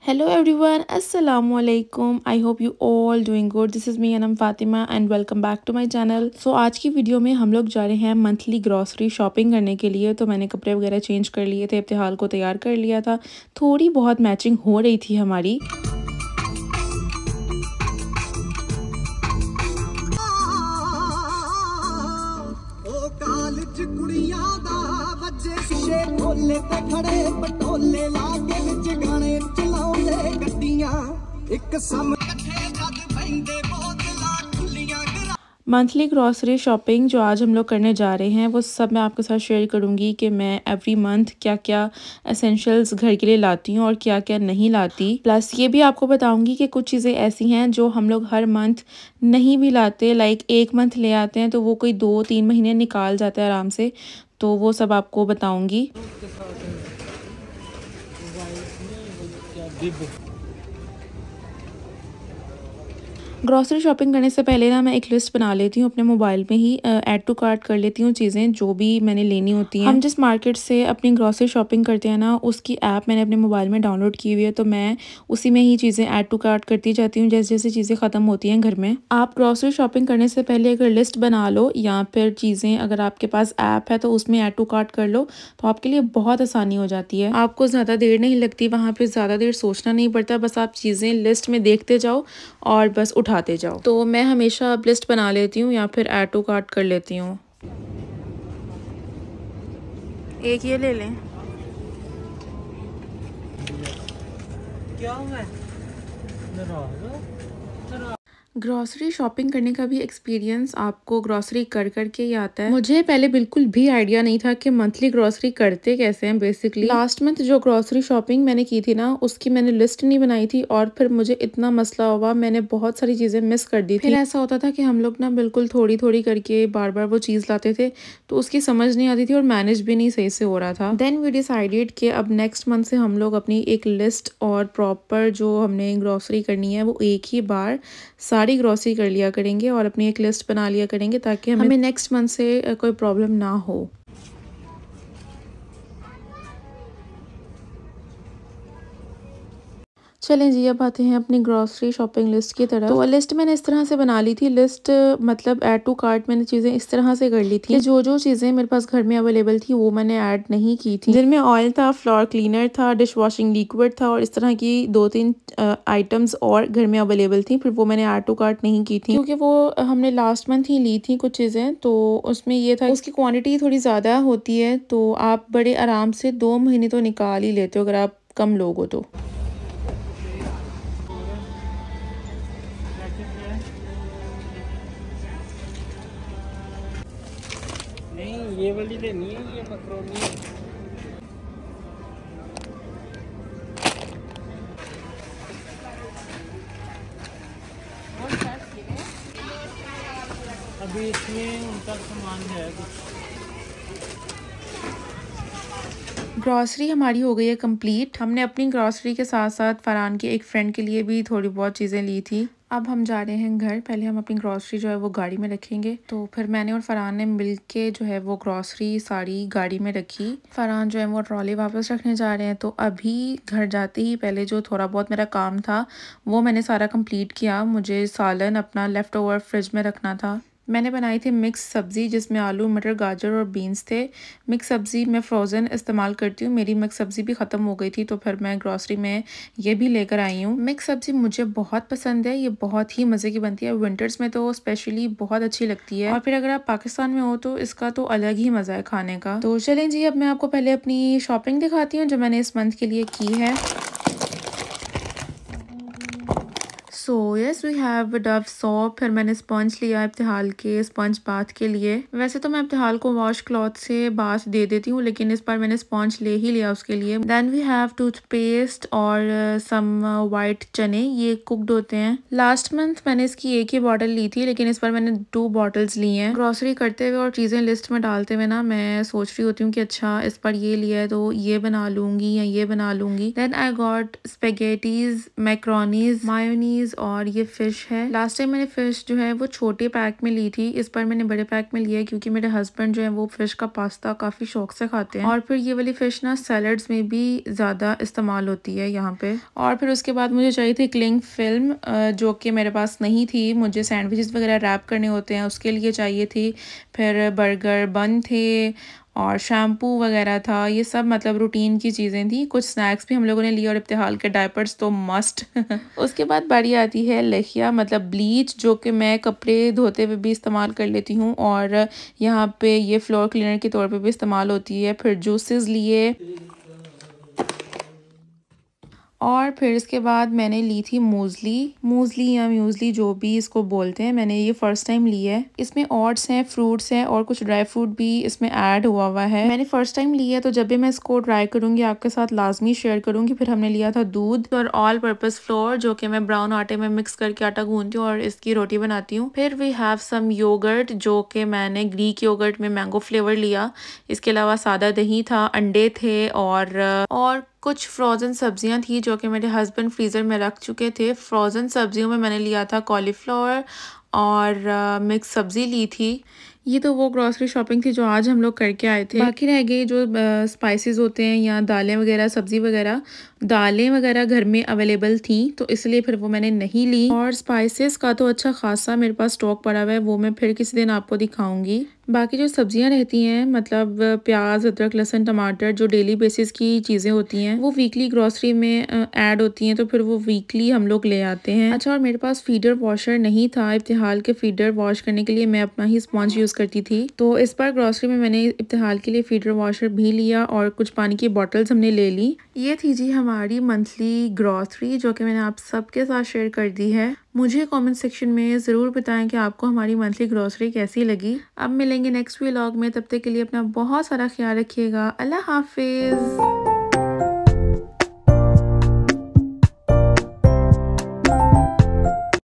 Hello everyone, Assalamu alaikum. I hope you all doing good. This is me and I'm Fatima and welcome back to my channel. So आज की video में हम लोग जा रहे हैं मंथली ग्रॉसरी शॉपिंग करने के लिए। तो मैंने कपड़े वगैरह चेंज कर लिए थे, इब्तिहाल को तैयार कर लिया था, थोड़ी बहुत मैचिंग हो रही थी हमारी। मंथली ग्रॉसरी शॉपिंग जो आज हम लोग करने जा रहे हैं वो सब मैं आपके साथ शेयर करूंगी कि मैं एवरी मंथ क्या क्या एसेंशियल्स घर के लिए लाती हूँ और क्या क्या नहीं लाती। प्लस ये भी आपको बताऊंगी कि कुछ चीज़ें ऐसी हैं जो हम लोग हर मंथ नहीं भी लाते, लाइक एक मंथ ले आते हैं तो वो कोई 2-3 महीने निकाल जाता है आराम से। तो वो सब आपको बताऊँगी। ग्रॉसरी शॉपिंग करने से पहले ना मैं एक लिस्ट बना लेती हूँ अपने मोबाइल में ही, ऐड टू कार्ट कर लेती हूँ चीज़ें जो भी मैंने लेनी होती हैं। हम जिस मार्केट से अपनी ग्रॉसरी शॉपिंग करते हैं ना, उसकी ऐप मैंने अपने मोबाइल में डाउनलोड की हुई है, तो मैं उसी में ही चीज़ें ऐड टू कार्ट करती जाती हूँ जैसे जैसे चीज़ें ख़त्म होती हैं घर में। आप ग्रॉसरी शॉपिंग करने से पहले अगर लिस्ट बना लो या फिर चीज़ें अगर आपके पास ऐप है तो उसमें ऐड टू कार्ट कर लो तो आपके लिए बहुत आसानी हो जाती है। आपको ज़्यादा देर नहीं लगती, वहाँ पर ज़्यादा देर सोचना नहीं पड़ता, बस आप चीज़ें लिस्ट में देखते जाओ और बस उठाते जाओ। तो मैं हमेशा अब लिस्ट बना लेती हूँ या फिर ऐड टू कार्ट कर लेती हूँ। एक ये ले लें। क्या हुआ? ग्रॉसरी शॉपिंग करने का भी एक्सपीरियंस आपको ग्रॉसरी कर करके ही आता है। मुझे पहले बिल्कुल भी आइडिया नहीं था कि मंथली ग्रॉसरी करते कैसे हैं। बेसिकली लास्ट मंथ जो ग्रॉसरी शॉपिंग मैंने की थी ना, उसकी मैंने लिस्ट नहीं बनाई थी और फिर मुझे इतना मसला हुआ, मैंने बहुत सारी चीज़ें मिस कर दी थी। फिर ऐसा होता था कि हम लोग ना बिल्कुल थोड़ी थोड़ी करके बार बार वो चीज़ लाते थे तो उसकी समझ नहीं आती थी और मैनेज भी नहीं सही से हो रहा था। देन वी डिसाइडेड कि अब नेक्स्ट मंथ से हम लोग अपनी एक लिस्ट और प्रॉपर जो हमने ग्रॉसरी करनी है वो एक ही बार सारी ग्रॉसरी कर लिया करेंगे और अपनी एक लिस्ट बना लिया करेंगे ताकि हमें नेक्स्ट मंथ से कोई प्रॉब्लम ना हो। चलें जी, अब आते हैं अपनी ग्रॉसरी शॉपिंग लिस्ट की तरफ। तो लिस्ट मैंने इस तरह से बना ली थी, लिस्ट मतलब ऐड टू कार्ट मैंने चीज़ें इस तरह से कर ली थी। जो जो चीज़ें मेरे पास घर में अवेलेबल थी वो मैंने ऐड नहीं की थी, जिनमें ऑयल था, फ्लोर क्लीनर था, डिश वॉशिंग लिक्विड था और इस तरह की 2-3 आइटम्स और घर में अवेलेबल थी। फिर वो मैंने ऐड टू कार्ट नहीं की थी क्योंकि वो हमने लास्ट मंथ ही ली थी कुछ चीज़ें, तो उसमें ये था उसकी क्वान्टिटी थोड़ी ज़्यादा होती है तो आप बड़े आराम से 2 महीने तो निकाल ही लेते हो अगर आप कम लोग हो तो। नहीं, ये वाली लेनी है, ये मकरोनी है। अभी इसमें उनका सामान है कुछ। ग्रॉसरी हमारी हो गई है कंप्लीट। हमने अपनी ग्रॉसरी के साथ साथ फरहान के एक फ्रेंड के लिए भी थोड़ी बहुत चीज़ें ली थी। अब हम जा रहे हैं घर। पहले हम अपनी ग्रॉसरी जो है वो गाड़ी में रखेंगे, तो फिर मैंने और फरहान ने मिलके जो है वो ग्रॉसरी सारी गाड़ी में रखी। फरहान जो है वो ट्रॉली वापस रखने जा रहे हैं, तो अभी घर जाते ही पहले जो थोड़ा बहुत मेरा काम था वो मैंने सारा कंप्लीट किया। मुझे सालन अपना लेफ़्ट ओवर फ्रिज में रखना था। मैंने बनाई थी मिक्स सब्ज़ी जिसमें आलू, मटर, गाजर और बीन्स थे। मिक्स सब्ज़ी मैं फ़्रोज़न इस्तेमाल करती हूँ, मेरी मिक्स सब्ज़ी भी ख़त्म हो गई थी तो फिर मैं ग्रॉसरी में ये भी लेकर आई हूँ। मिक्स सब्ज़ी मुझे बहुत पसंद है, ये बहुत ही मज़े की बनती है, विंटर्स में तो स्पेशली बहुत अच्छी लगती है और फिर अगर आप पाकिस्तान में हो तो इसका तो अलग ही मज़ा है खाने का। तो चलें जी, अब मैं आपको पहले अपनी शॉपिंग दिखाती हूँ जो मैंने इस मंथ के लिए की है। So yes we have Dove soap. फिर मैंने स्पंज लिया इब्तिहाल के स्पंज बाथ के लिए। वैसे तो मैं इब्तिहाल को वॉश क्लॉथ से बाथ दे देती हूँ लेकिन इस बार मैंने स्पंज ले ही लिया उसके लिए। देन वी हैव टूथपेस्ट और सम वाइट चने, ये कुकड होते हैं। लास्ट मंथ मैंने इसकी एक ही बॉटल ली थी लेकिन इस बार मैंने 2 बॉटल्स ली हैं। ग्रॉसरी करते हुए और चीज़ें लिस्ट में डालते हुए ना मैं सोच रही होती हूँ कि अच्छा इस बार ये लिया है तो ये बना लूँगी या ये बना लूँगी। Then I got spaghettis, macaronis, mayonnaise और ये फ़िश है। लास्ट टाइम मैंने फ़िश जो है वो छोटे पैक में ली थी, इस बार मैंने बड़े पैक में लिया है क्योंकि मेरे हस्बैंड जो है वो फ़िश का पास्ता काफ़ी शौक से खाते हैं और फिर ये वाली फ़िश ना सैलड्स में भी ज़्यादा इस्तेमाल होती है यहाँ पे। और फिर उसके बाद मुझे चाहिए थी क्लिंग फिल्म जो कि मेरे पास नहीं थी। मुझे सैंडविचेस वगैरह रैप करने होते हैं, उसके लिए चाहिए थी। फिर बर्गर बन थे और शैम्पू वगैरह था, ये सब मतलब रूटीन की चीज़ें थी। कुछ स्नैक्स भी हम लोगों ने लिए और इब्तिहाल के डायपर्स तो मस्ट। उसके बाद बारी आती है लहिया मतलब ब्लीच, जो कि मैं कपड़े धोते हुए भी इस्तेमाल कर लेती हूँ और यहाँ पे ये फ्लोर क्लीनर के तौर पे भी इस्तेमाल होती है। फिर जूसेस लिए और फिर इसके बाद मैंने ली थी मूज़ली या म्यूज़ली जो भी इसको बोलते हैं। मैंने ये फ़र्स्ट टाइम ली है। इसमें ओट्स हैं, फ्रूट्स हैं और कुछ ड्राई फ्रूट भी इसमें ऐड हुआ है। मैंने फ़र्स्ट टाइम ली है तो जब भी मैं इसको ट्राई करूँगी आपके साथ लाजमी शेयर करूँगी। फिर हमने लिया था दूध और ऑल पर्पज़ फ्लोर जो कि मैं ब्राउन आटे में मिक्स करके आटा गूंथती हूँ और इसकी रोटी बनाती हूँ। फिर वी हैव सम योगर्ट जो कि मैंने ग्रीक योगर्ट में मैंगो फ्लेवर लिया। इसके अलावा सादा दही था, अंडे थे और कुछ फ्रोज़न सब्जियां थी जो कि मेरे हस्बैंड फ्रीज़र में रख चुके थे। फ्रोज़न सब्जियों में मैंने लिया था कॉलीफ्लावर और मिक्स सब्ज़ी ली थी। ये तो वो ग्रॉसरी शॉपिंग थी जो आज हम लोग करके आए थे। बाकी रह गए जो स्पाइसेस होते हैं या दालें वगैरह, सब्ज़ी वगैरह। दालें वगैरह घर में अवेलेबल थी तो इसलिए फिर वो मैंने नहीं ली। और स्पाइसेस का तो अच्छा खासा मेरे पास स्टॉक पड़ा हुआ है, वो मैं फिर किसी दिन आपको दिखाऊंगी। बाकी जो सब्जियां रहती हैं मतलब प्याज, अदरक, लहसुन, टमाटर, जो डेली बेसिस की चीज़ें होती हैं वो वीकली ग्रॉसरी में ऐड होती हैं तो फिर वो वीकली हम लोग ले आते हैं। अच्छा, और मेरे पास फीडर वॉशर नहीं था। इब्तिहाल के फीडर वॉश करने के लिए मैं अपना ही स्पॉन्ज यूज़ करती थी, तो इस बार ग्रॉसरी में मैंने इब्तिहाल के लिए फीडर वॉशर भी लिया और कुछ पानी की बॉटल्स हमने ले ली। ये थी जी हमारी मंथली ग्रॉसरी जो कि मैंने आप सबके साथ शेयर कर दी है। मुझे कमेंट सेक्शन में ज़रूर बताएं कि आपको हमारी मंथली ग्रॉसरी कैसी लगी। अब मिलेंगे नेक्स्ट व्लॉग में, तब तक के लिए अपना बहुत सारा ख्याल रखिएगा। अल्लाह हाफिज़।